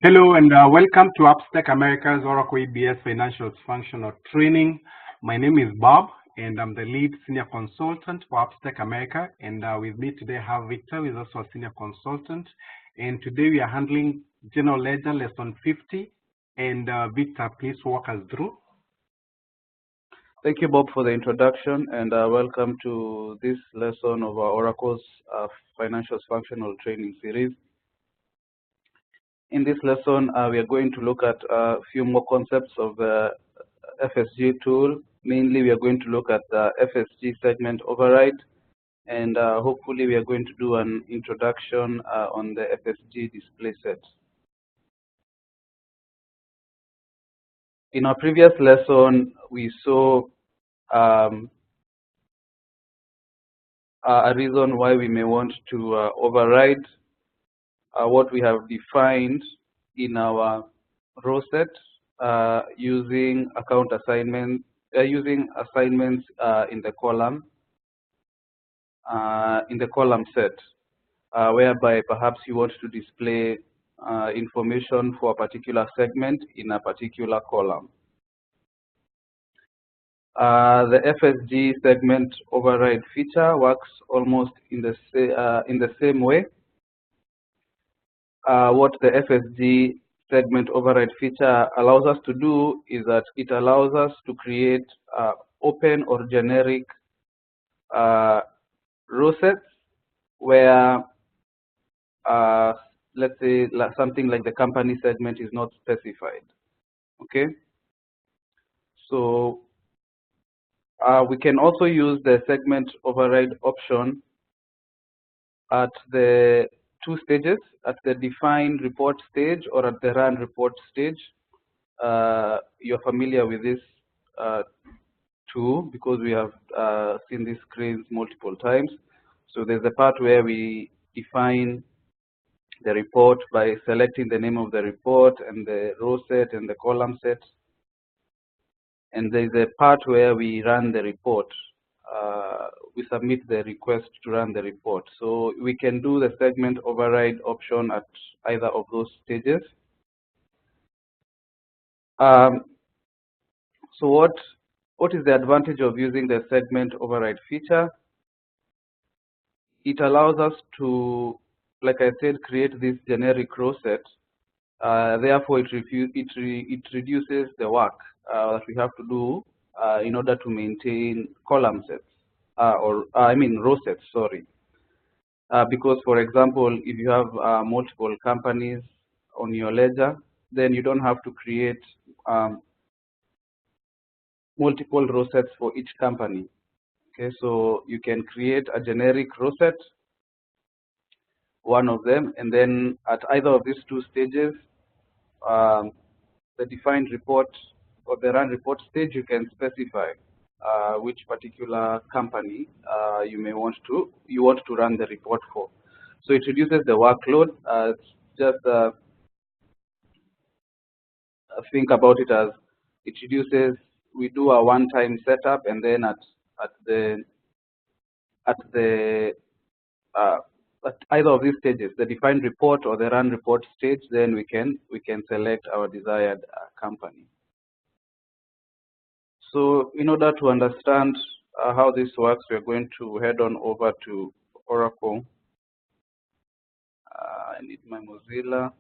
Hello and welcome to Upstack America's Oracle EBS Financials Functional Training. My name is Bob and I'm the lead senior consultant for Upstack America. And with me today I have Victor, who is also a senior consultant. And today we are handling General Ledger Lesson 50. And Victor, please walk us through. Thank you, Bob, for the introduction, and welcome to this lesson of our Oracle's Financials Functional Training Series. In this lesson, we are going to look at a few more concepts of the FSG tool. Mainly, we are going to look at the FSG segment override, and hopefully we are going to do an introduction on the FSG display set. In our previous lesson, we saw a reason why we may want to override what we have defined in our row set using account assignment, using assignments in the column set, whereby perhaps you want to display information for a particular segment in a particular column. The FSG segment override feature works almost in the same way. What the FSG segment override feature allows us to do is that it allows us to create open or generic row sets where, let's say, something like the company segment is not specified. Okay, so we can also use the segment override option at the two stages, at the define report stage or at the run report stage. You're familiar with this tool because we have seen these screens multiple times. So there's a part where we define the report by selecting the name of the report and the row set and the column set. And there's a part where we run the report. We submit the request to run the report. So we can do the segment override option at either of those stages. So what is the advantage of using the segment override feature? It allows us to, like I said, create this generic row set. Therefore, it reduces the work that we have to do in order to maintain column sets, row sets, sorry. Because, for example, if you have multiple companies on your ledger, then you don't have to create multiple row sets for each company. Okay, so you can create a generic row set, one of them, and then at either of these two stages, the defined report or the run report stage, you can specify which particular company you want to run the report for. So it reduces the workload. Just think about it as it reduces. We do a one-time setup, and then at either of these stages, the defined report or the run report stage, then we can select our desired company. So in order to understand how this works, we're going to head on over to Oracle. I need my Mozilla.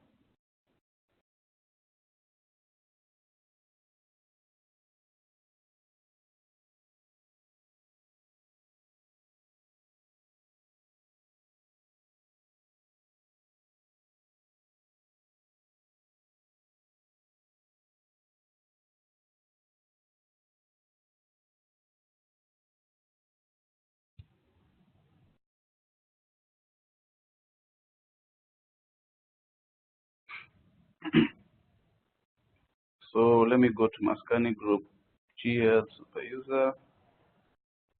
So let me go to Mascani Group GL Super User.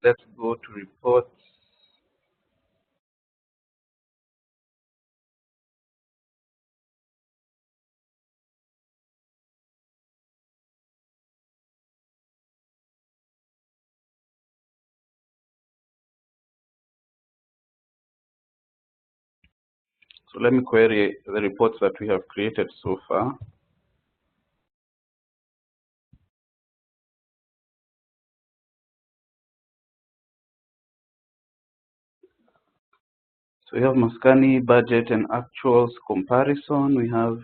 Let's go to reports. So let me query the reports that we have created so far. So we have Maskani budget and actuals comparison. We have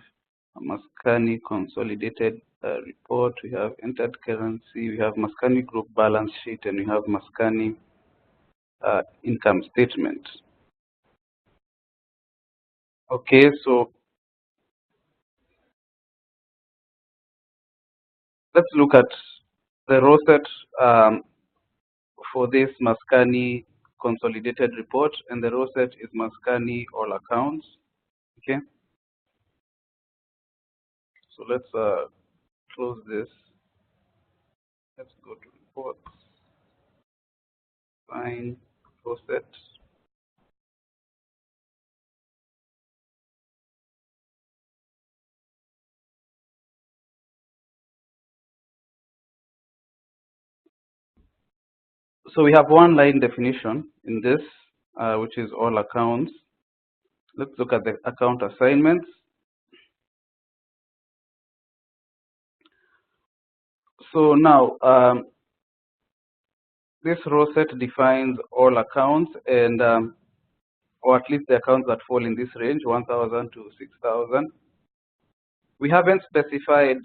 Maskani consolidated report. We have entered currency. We have Maskani group balance sheet, and we have Maskani income statement. Okay, so let's look at the row set for this Maskani consolidated report, and the row set is Maskani all accounts. Okay, so let's close this. Let's go to reports, find row set. So we have one line definition in this, which is all accounts. Let's look at the account assignments. So now, this row set defines all accounts, and or at least the accounts that fall in this range, 1,000 to 6,000. We haven't specified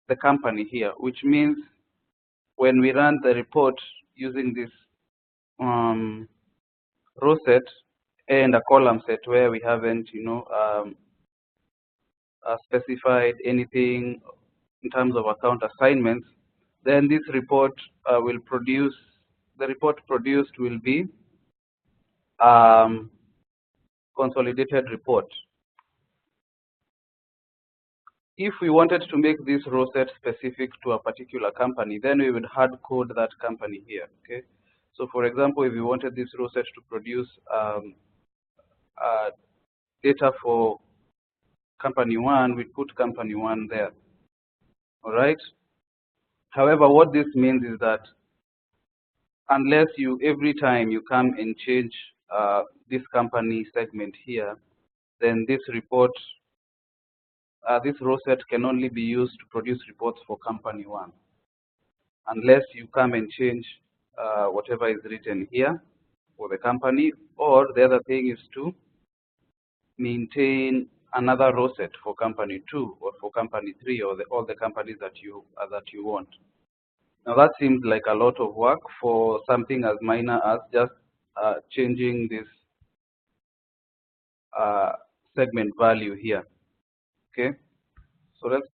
the company here, which means when we run the report using this row set and a column set where we haven't, specified anything in terms of account assignments, then this report will produce, the report produced will be consolidated report. If we wanted to make this row set specific to a particular company, then we would hard code that company here. Okay. So, for example, if we wanted this row set to produce data for company 1, we put company 1 there. All right. However, what this means is that unless you every time you come and change this company segment here, then this report, this row set can only be used to produce reports for company 1, unless you come and change whatever is written here for the company, or the other thing is to maintain another row set for company 2 or for company 3 or all the companies that you want. Now that seems like a lot of work for something as minor as just changing this segment value here. Okay, so let's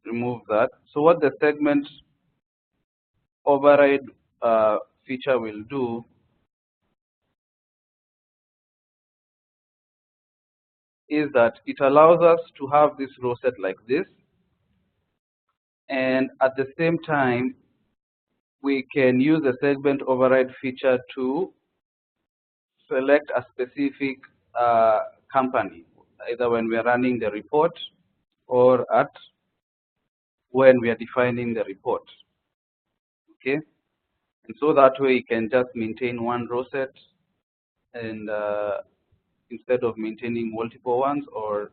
remove that. So what the segment override feature will do is that it allows us to have this row set like this, and at the same time we can use the segment override feature to select a specific company, either when we are running the report or when we are defining the report. Okay, and so that way you can just maintain one row set, and instead of maintaining multiple ones or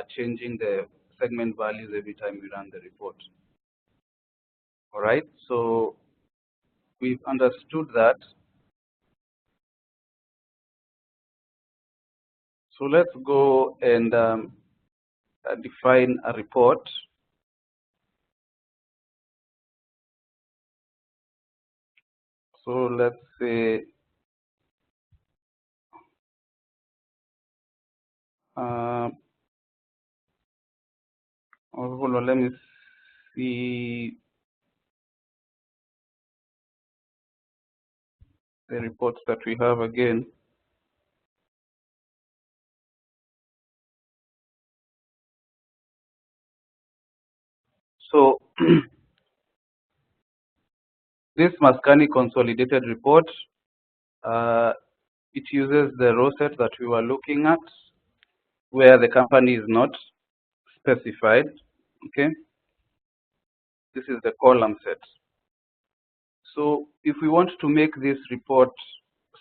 changing the segment values every time we run the report. All right, so we've understood that. So let's go and define a report. So let's say hold on, let me see the reports that we have again. So this Maskani consolidated report, it uses the row set that we were looking at, where the company is not specified. Okay, this is the column set. So if we want to make this report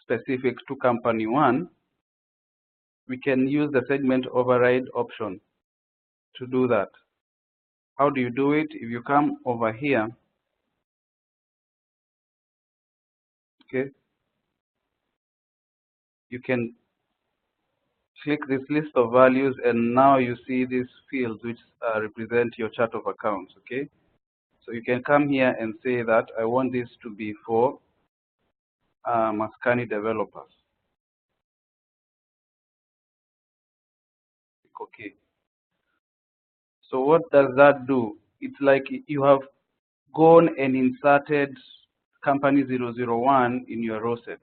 specific to company 1, we can use the segment override option to do that. How do you do it? If you come over here, okay, you can click this list of values, and now you see these fields which represent your chart of accounts, okay? So you can come here and say that I want this to be for Maskani developers. Okay. So what does that do? It's like you have gone and inserted company 001 in your row set.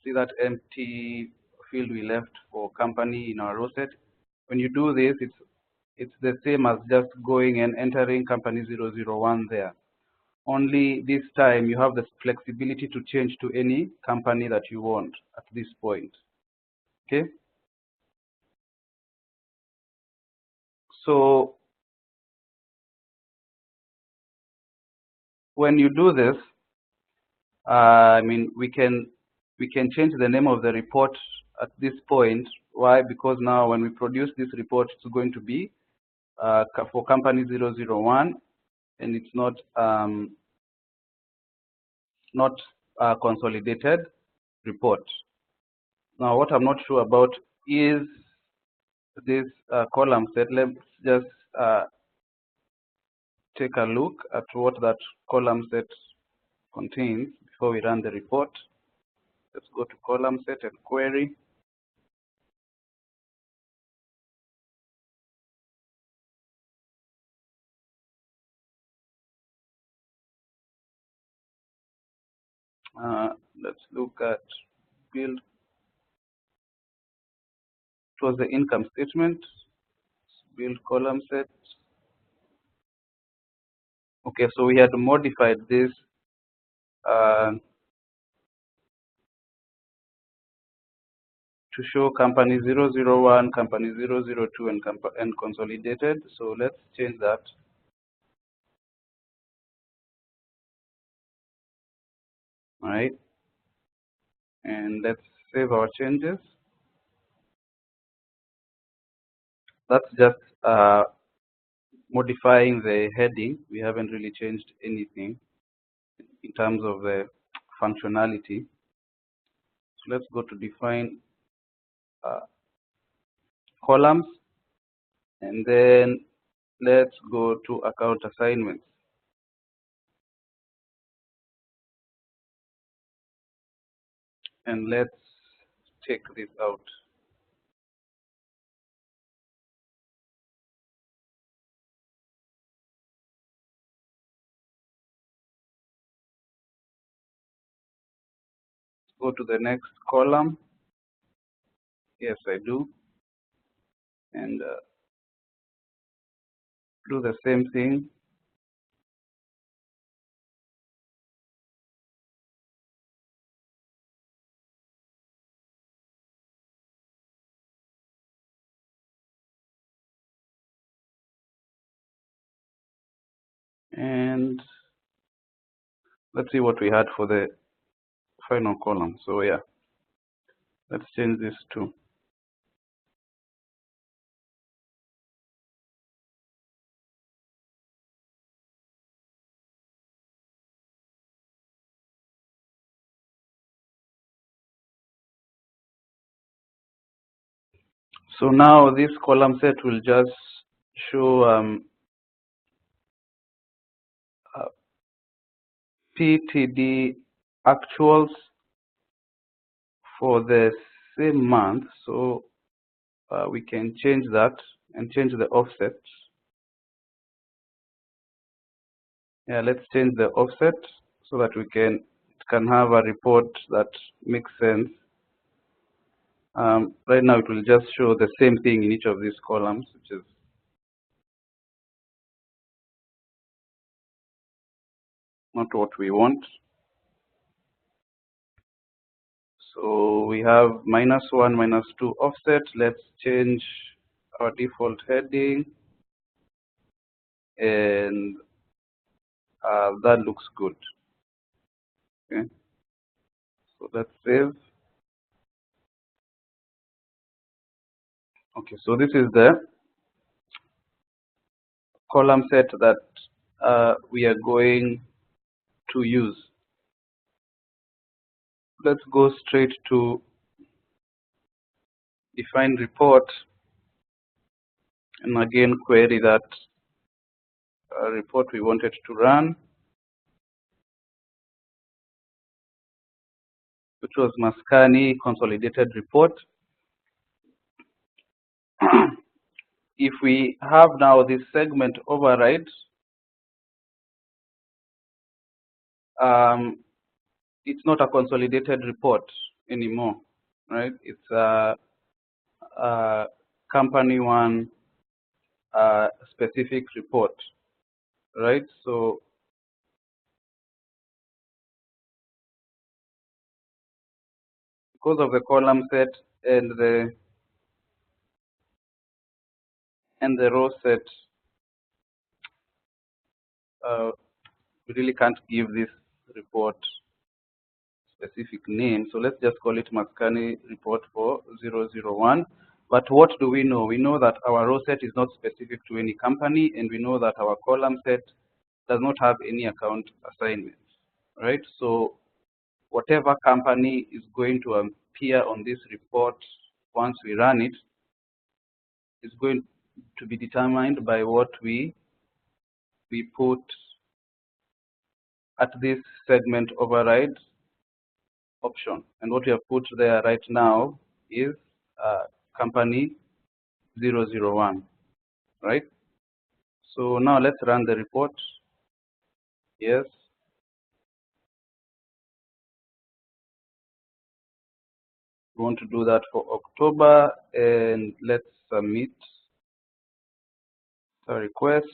See that empty field we left for company in our row set? When you do this, it's the same as just going and entering company 001 there. Only this time you have the flexibility to change to any company that you want at this point. Okay? So when you do this, I mean, we can change the name of the report at this point. Why? Because now when we produce this report, it's going to be for company 001, and it's not a consolidated report. Now, what I'm not sure about is this column set. Let's just take a look at what that column set contains before we run the report. Let's go to column set and query. Let's look at build. It was the income statement. Build column set. Okay, so we had modified this to show company 001, company 002, and consolidated. So let's change that. All right, and let's save our changes. That's just modifying the heading. We haven't really changed anything in terms of the functionality. So let's go to define columns, and then let's go to account assignments. And let's take this out. Go to the next column. Yes, I do. And do the same thing. And let's see what we had for the final column. So yeah, let's change this too. So now this column set will just show PTD actuals for the same month. So we can change that and change the offset. Yeah, let's change the offset so that we can have a report that makes sense. Right now it will just show the same thing in each of these columns, which is not what we want. So we have -1, -2 offset. Let's change our default heading, and that looks good. Okay. So let's save. Okay, so this is the column set that we are going to use. Let's go straight to define report, and again query that report we wanted to run, which was Maskani consolidated report. If we have now this segment override, it's not a consolidated report anymore, right? It's a company one specific report, right? So because of the column set and the row set, we really can't give this report specific name. So let's just call it Maskani report for 001. But what do we know? We know that our row set is not specific to any company, and we know that our column set does not have any account assignments, right? So whatever company is going to appear on this report once we run it is going to be determined by what we put at this segment override option. And what we have put there right now is company 001, right? So now let's run the report. Yes. We want to do that for October, and let's submit a request.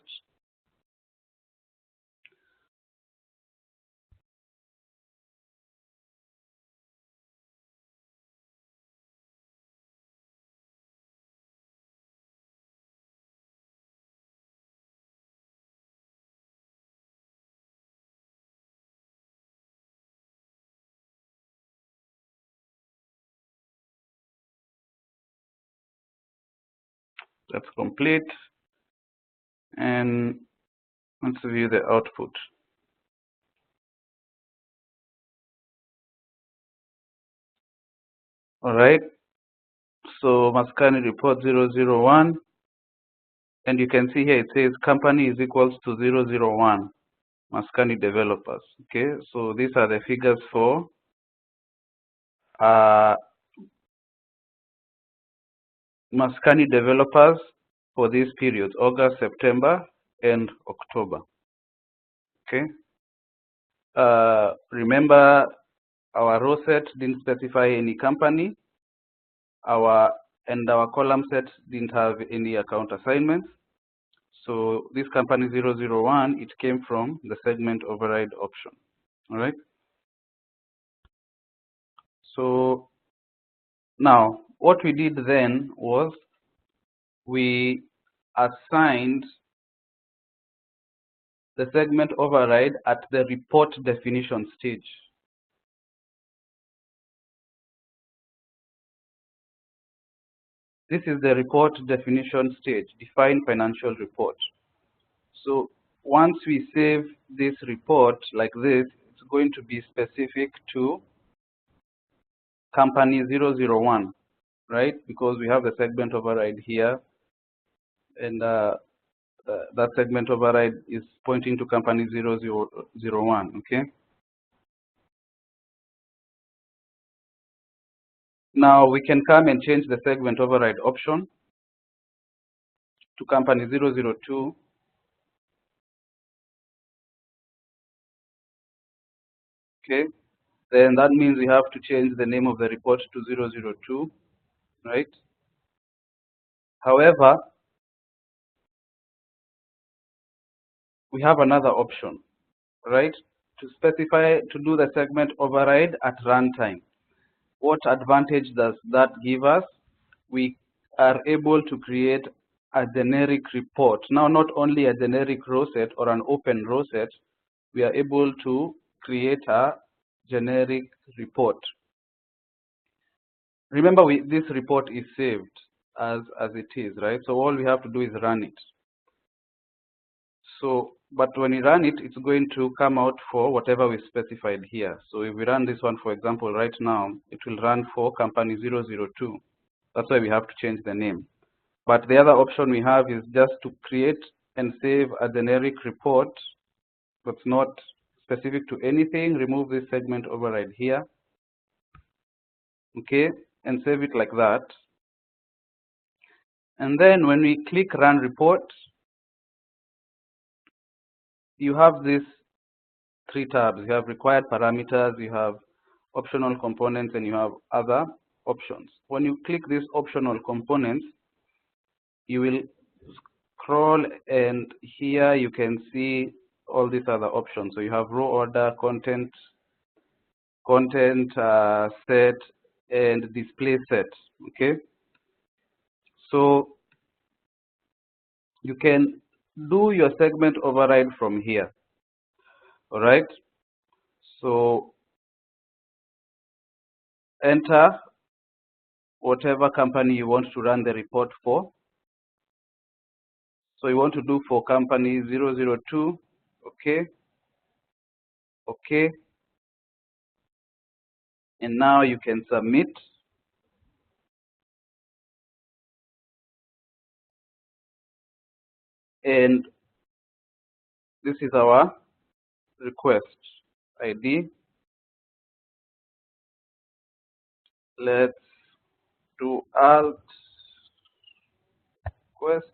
That's complete, and let's view the output. All right, so Maskani report 001, and you can see here it says company is equals to 001, Maskani developers. Okay, so these are the figures for Maskani developers for these periods, August, September, and October. Okay. Remember, our row set didn't specify any company. Our column set didn't have any account assignments. So this company 001, it came from the segment override option. All right. So now what we did then was we assigned the segment override at the report definition stage. This is the report definition stage, define financial report. So once we save this report like this, it's going to be specific to company 001, right? Because we have the segment override here, and that segment override is pointing to company 001, okay? Now we can come and change the segment override option to company 002. Okay, then that means we have to change the name of the report to 002, right? However, we have another option, right? To specify, to do the segment override at runtime. What advantage does that give us? We are able to create a generic report. Now, not only a generic row set or an open row set, we are able to create a generic report, remember this report is saved as it is, right? So all we have to do is run it. So, but when we run it, it's going to come out for whatever we specified here. So if we run this one, for example, right now, it will run for company 002. That's why we have to change the name. But the other option we have is just to create and save a generic report that's not specific to anything. Remove this segment override here, okay, and save it like that. And then when we click run report, you have these three tabs. You have required parameters, you have optional components, and you have other options. When you click these optional components, you will scroll, and here you can see all these other options. So you have row order, content set, and display set. Okay, so you can do your segment override from here. All right, so enter whatever company you want to run the report for. So you want to do for company 002, okay, okay, and now you can submit. And this is our request ID. Let's do alt request.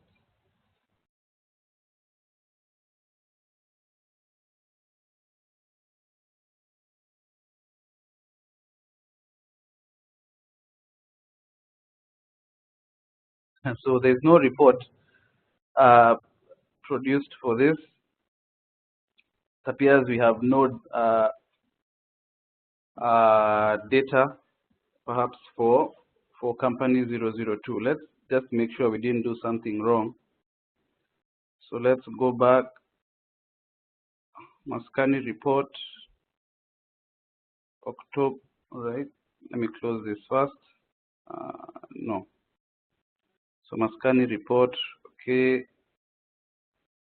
And so there's no report produced for this. It appears we have no data perhaps for company 002. Let's just make sure we didn't do something wrong. So let's go back. Mascani report, October, all right. Let me close this first. No. So Mascani report, okay.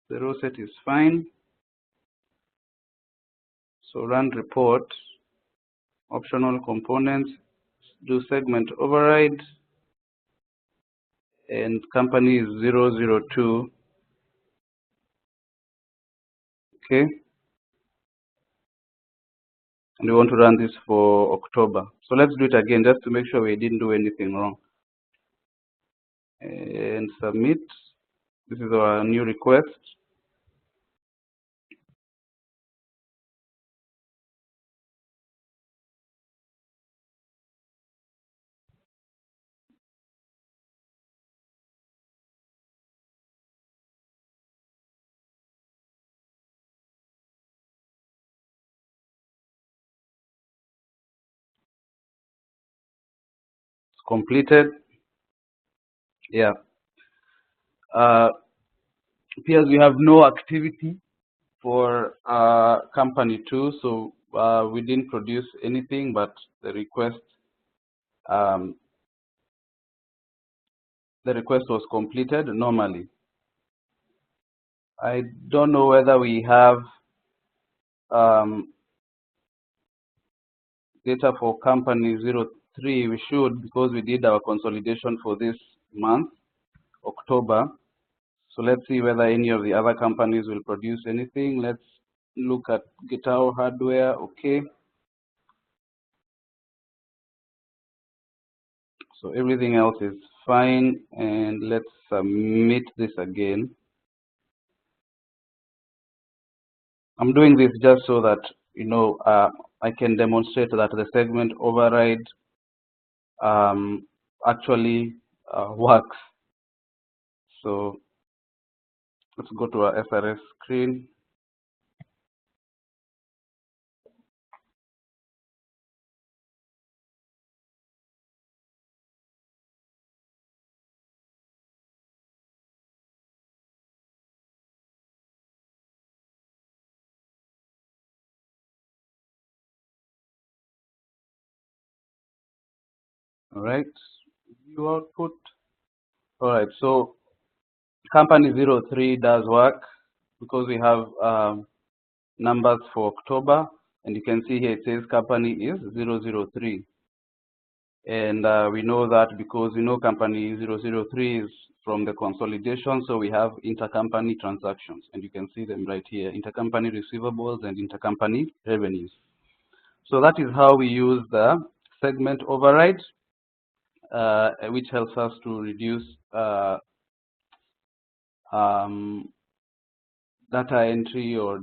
The row set is fine. So run report, optional components, do segment override, and company is 002. Okay. And we want to run this for October. So let's do it again just to make sure we didn't do anything wrong. And submit. This is our new request. It's completed. Yeah. Appears we have no activity for company 2, so we didn't produce anything, but the request was completed normally. I don't know whether we have data for company 03. We should, because we did our consolidation for this month, October. So let's see whether any of the other companies will produce anything. Let's look at Guitar Hardware. Okay. So everything else is fine, and let's submit this again. I'm doing this just so that, you know, I can demonstrate that the segment override actually works. So let's go to our SRS screen. All right, view output. All right, so company 03 does work because we have numbers for October, and you can see here it says company is 003. And we know that because we know company 003 is from the consolidation, so we have intercompany transactions, and you can see them right here, intercompany receivables and intercompany revenues. So that is how we use the segment override, which helps us to reduce data entry or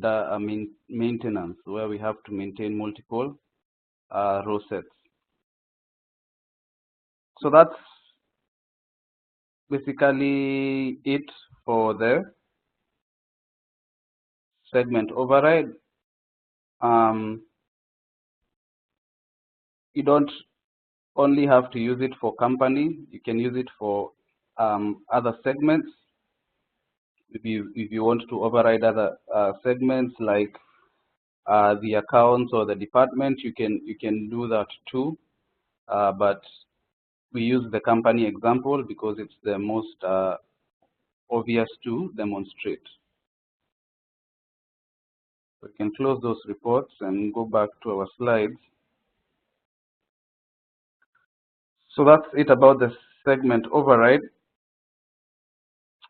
maintenance, where we have to maintain multiple row sets. So that's basically it for the segment override. You don't only have to use it for company, you can use it for other segments. If you want to override other segments like the accounts or the department, you can do that too. But we use the company example because it's the most obvious to demonstrate. We can close those reports and go back to our slides. So that's it about the segment override.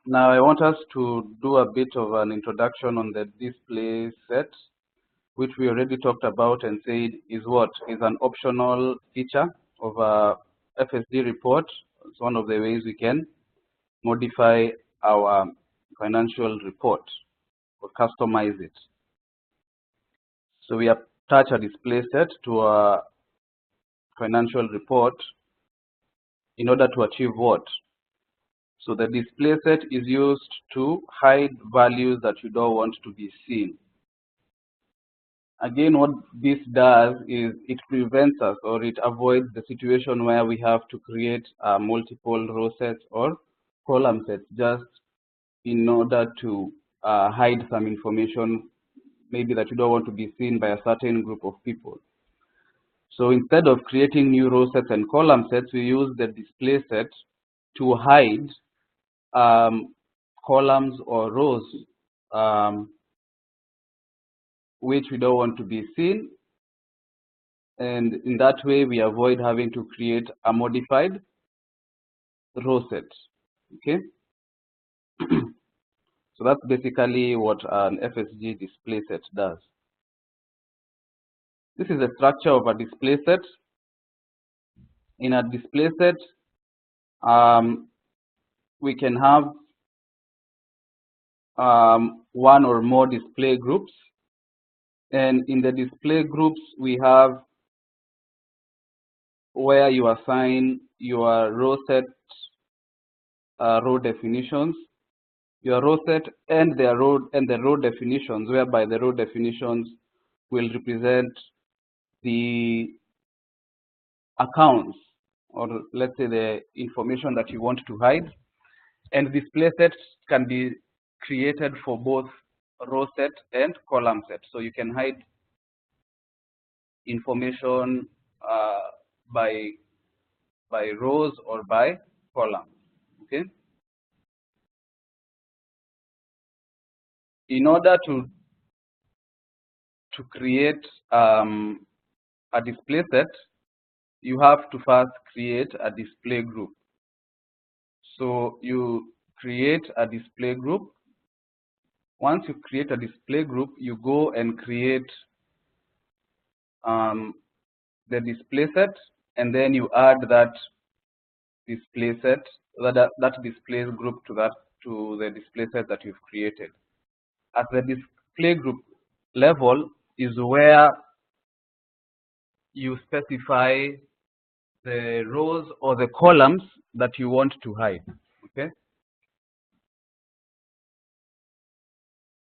Now I want us to do a bit of an introduction on the display set, which we already talked about and said is an optional feature of a FSD report. It's one of the ways we can modify our financial report or customize it. So we attach a display set to a financial report in order to achieve what? So the display set is used to hide values that you don't want to be seen. Again, what this does is it prevents us, or it avoids the situation where we have to create multiple row sets or column sets just in order to hide some information, maybe that you don't want to be seen by a certain group of people. So instead of creating new row sets and column sets, we use the display set to hide columns or rows which we don't want to be seen, and in that way we avoid having to create a modified row set. Okay, so that's basically what an FSG display set does. This is the structure of a display set. In a display set, we can have one or more display groups, and in the display groups we have where you assign your row set row definitions, your row set and the row definitions, whereby the row definitions will represent the accounts, or let's say the information that you want to hide. And display sets can be created for both row set and column set. So you can hide information by rows or by columns. Okay. In order to create a display set, you have to first create a display group. So you create a display group. Once you create a display group, you go and create the display set, and then you add that display set, that display group to the display set that you've created. At the display group level is where you specify the rows or the columns that you want to hide. Okay.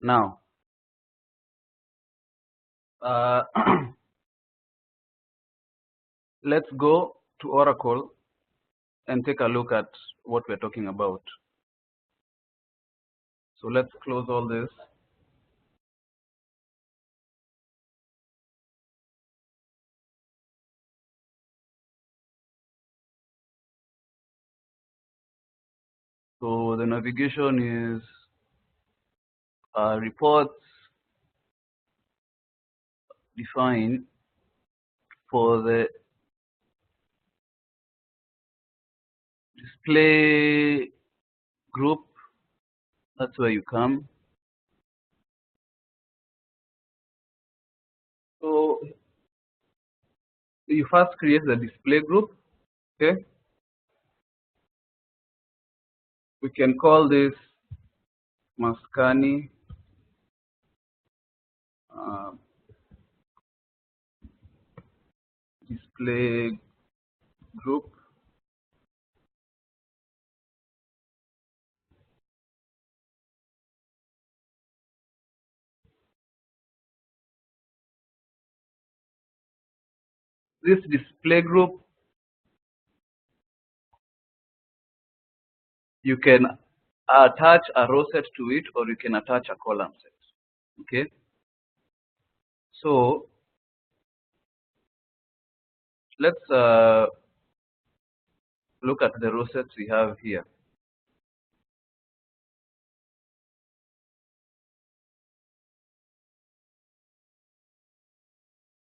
Now, let's go to Oracle and take a look at what we're talking about. So let's close all this. So the navigation is reports defined for the display group. That's where you come. So you first create the display group. Okay. We can call this Mascani display group. This display group, you can attach a row set to it, or you can attach a column set. Okay. So let's look at the row sets we have here.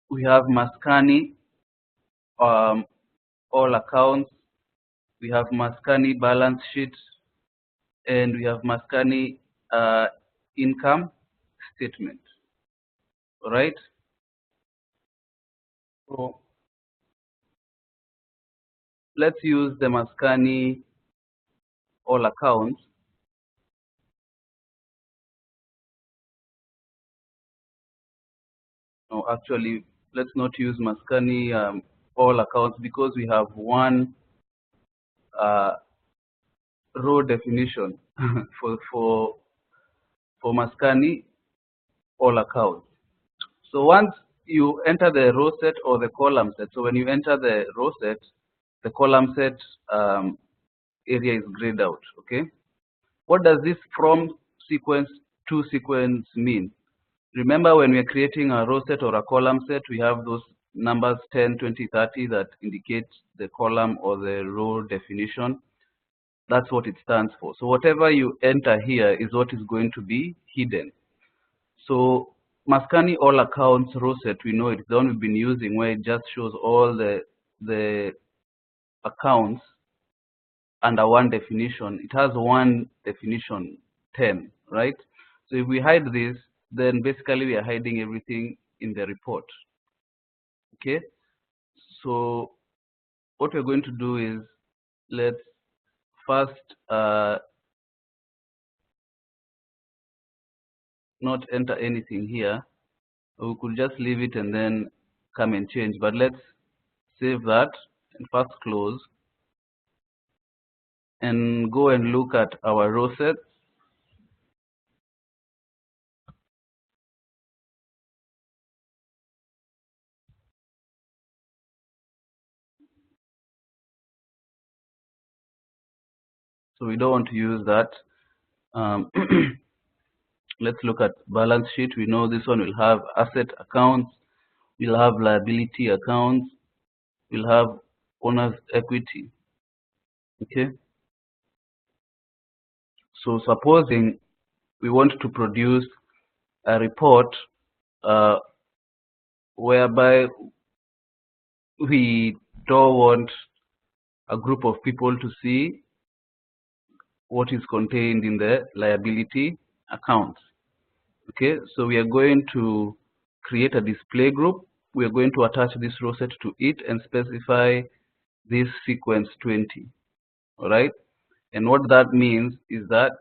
We have Mascani, all accounts. We have Mascani balance sheet, and we have Mascani income statement. All right. So let's use the Mascani all accounts. No, actually, let's not use Mascani all accounts, because we have one row definition for Mascani all accounts. So once you enter the row set or the column set, so when you enter the row set, the column set area is grayed out. Okay. What does this from sequence to sequence mean? Remember, when we are creating a row set or a column set, we have those numbers 10, 20, 30 that indicate the column or the row definition. That's what it stands for. So whatever you enter here is what is going to be hidden. So Mascani all accounts row set, we know it's the one we've been using, where it just shows all the accounts under one definition. It has one definition, 10, right? So if we hide this, then basically we are hiding everything in the report. Okay. So what we're going to do is, let's first not enter anything here. We could just leave it and then come and change, but let's save that and first close and go and look at our row sets. So we don't want to use that. Let's look at balance sheet. We know this one will have asset accounts, we'll have liability accounts, we'll have owner's equity. Okay. So supposing we want to produce a report whereby we don't want a group of people to see what is contained in the liability accounts. Okay, so we are going to create a display group. We are going to attach this row set to it and specify this sequence 20. All right, and what that means is that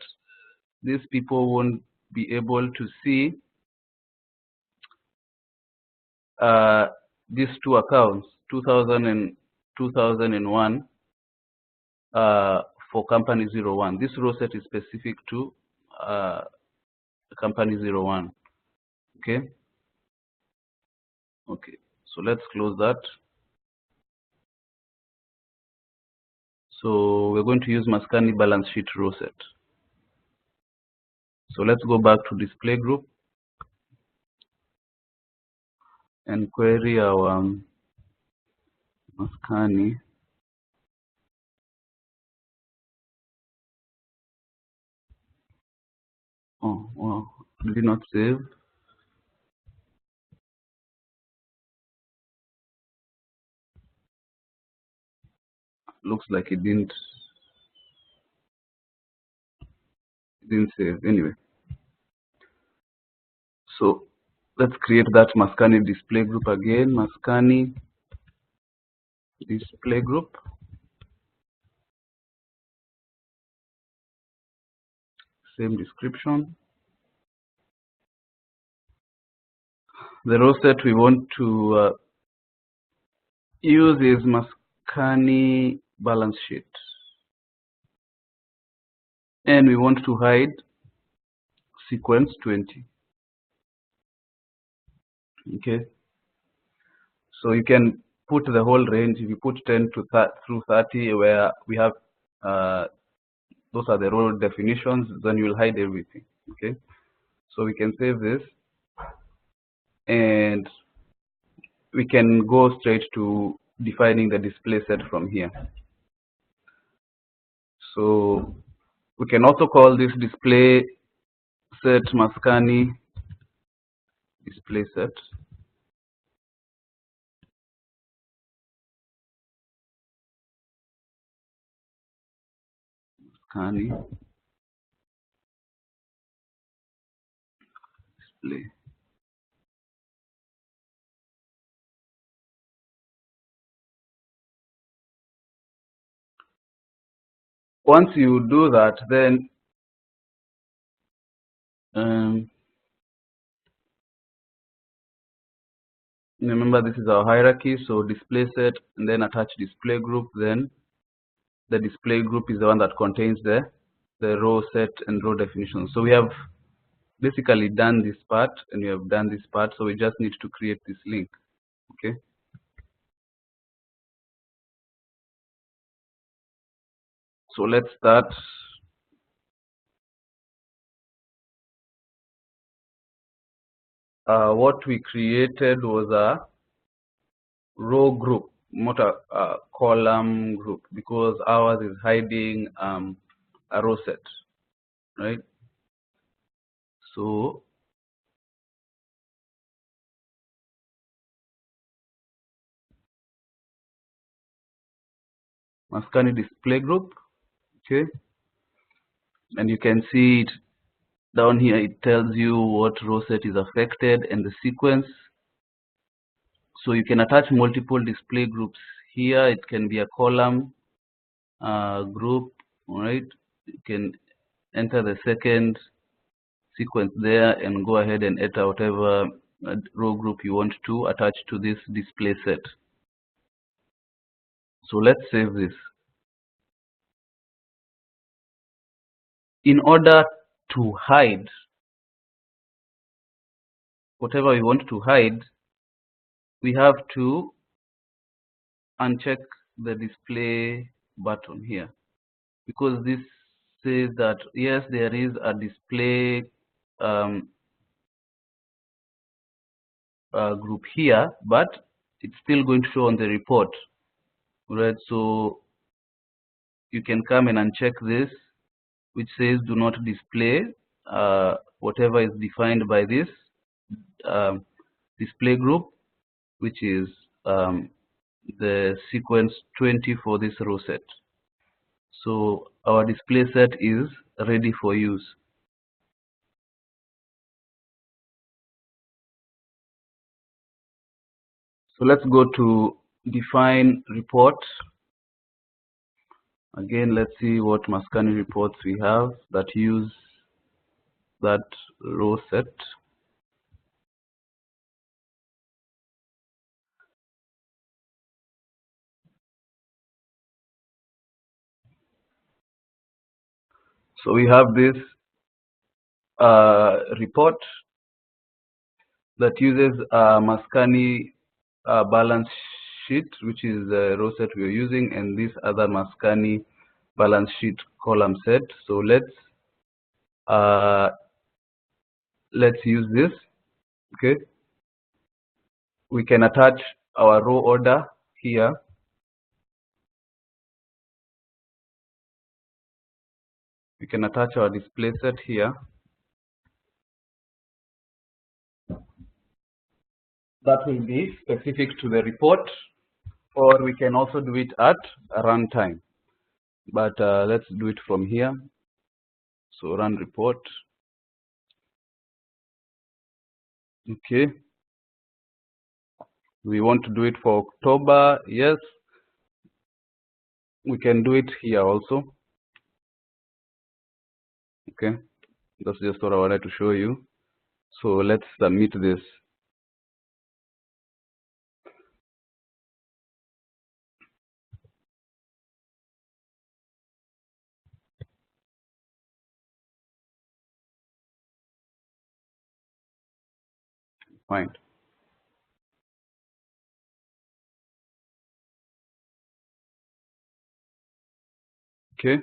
these people won't be able to see these two accounts, 2000 and 2001, for company 01. This row set is specific to company 01. Okay. Okay. So let's close that. So we're going to use Mascani balance sheet row set. So let's go back to display group and query our Mascani Oh, wow. Did it not save? Looks like it didn't save. Anyway, so let's create that Mascani display group again. Mascani display group. Same description. The row set we want to use is Mascani balance sheet. And we want to hide sequence 20. Okay. So you can put the whole range. If you put 10 to through 30, where we have those are the row definitions, then you will hide everything. Okay. So we can save this, and we can go straight to defining the display set from here. So we can also call this display set Mascani display set. Mascani display. Once you do that, then remember this is our hierarchy, so display set and then attach display group, then the display group is the one that contains the row set and row definition. So we have basically done this part and we have done this part, so we just need to create this link. Okay. So let's start. What we created was a row group, not a column group, because ours is hiding a row set, right? So Mascani display group, okay, and you can see it down here. It tells you what row set is affected and the sequence. So you can attach multiple display groups here. It can be a column group, right? You can enter the second sequence there and go ahead and enter whatever row group you want to attach to this display set. So let's save this. In order to hide whatever we want to hide, we have to uncheck the display button here, because this says that yes, there is a display group here, but it's still going to show on the report, right? So you can come and uncheck this, which says do not display whatever is defined by this display group, which is the sequence 20 for this row set. So our display set is ready for use. So let's go to define report. Again, let's see what Mascani reports we have that use that row set. So we have this report that uses Mascani balance sheet, which is the row set we are using, and this other Mascani balance sheet column set. So let's use this. Okay, we can attach our row order here. We can attach our display set here. that will be specific to the report, or we can also do it at runtime. But let's do it from here. So run report. Okay. We want to do it for October. Yes. We can do it here also. Okay. That's just what I wanted to show you. So let's submit this. Fine. Okay.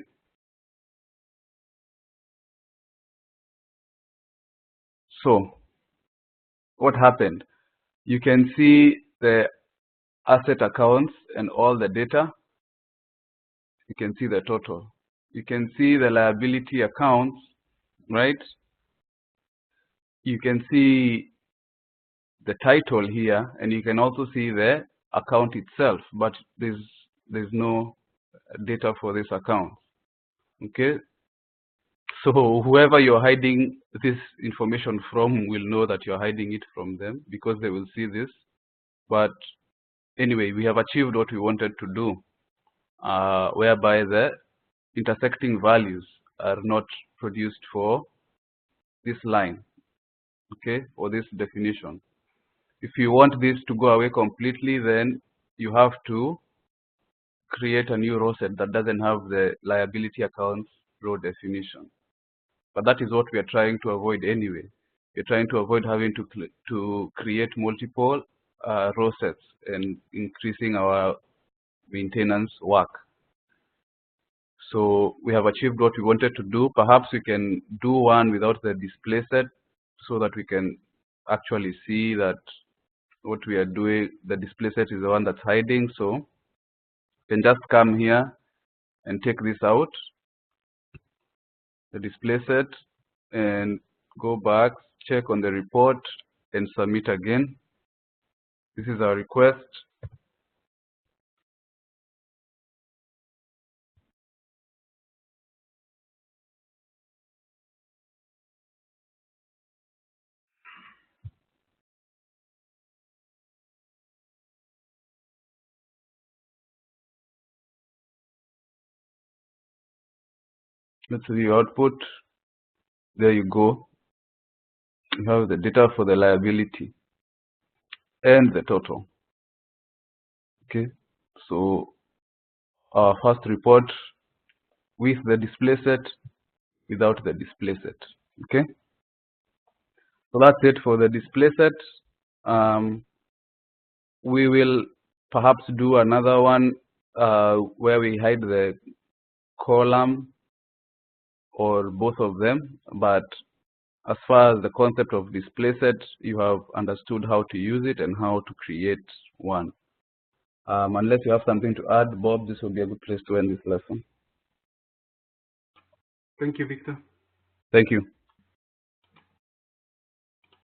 So what happened? You can see the asset accounts and all the data. You can see the total. You can see the liability accounts, right? You can see the title here, and you can also see the account itself, but there's no data for this account. Okay, so whoever you're hiding this information from will know that you're hiding it from them because they will see this. But anyway, we have achieved what we wanted to do, whereby the intersecting values are not produced for this line, okay, or this definition. If you want this to go away completely, then you have to create a new row set that doesn't have the liability accounts row definition. But that is what we are trying to avoid anyway. We're trying to avoid having to create multiple row sets and increasing our maintenance work. So we have achieved what we wanted to do. Perhaps we can do one without the display set so that we can actually see that what we are doing, the display set is the one that's hiding. So you can just come here and take this out, the display set, and go back, check on the report, and submit again. This is our request. Let's see the output. There you go. You have the data for the liability and the total. Okay, so our first report with the display set, without the display set. Okay, so that's it for the display set. We will perhaps do another one where we hide the column or both of them, but as far as the concept of display set, you have understood how to use it and how to create one. Unless you have something to add, Bob, this will be a good place to end this lesson. Thank you, Victor. Thank you.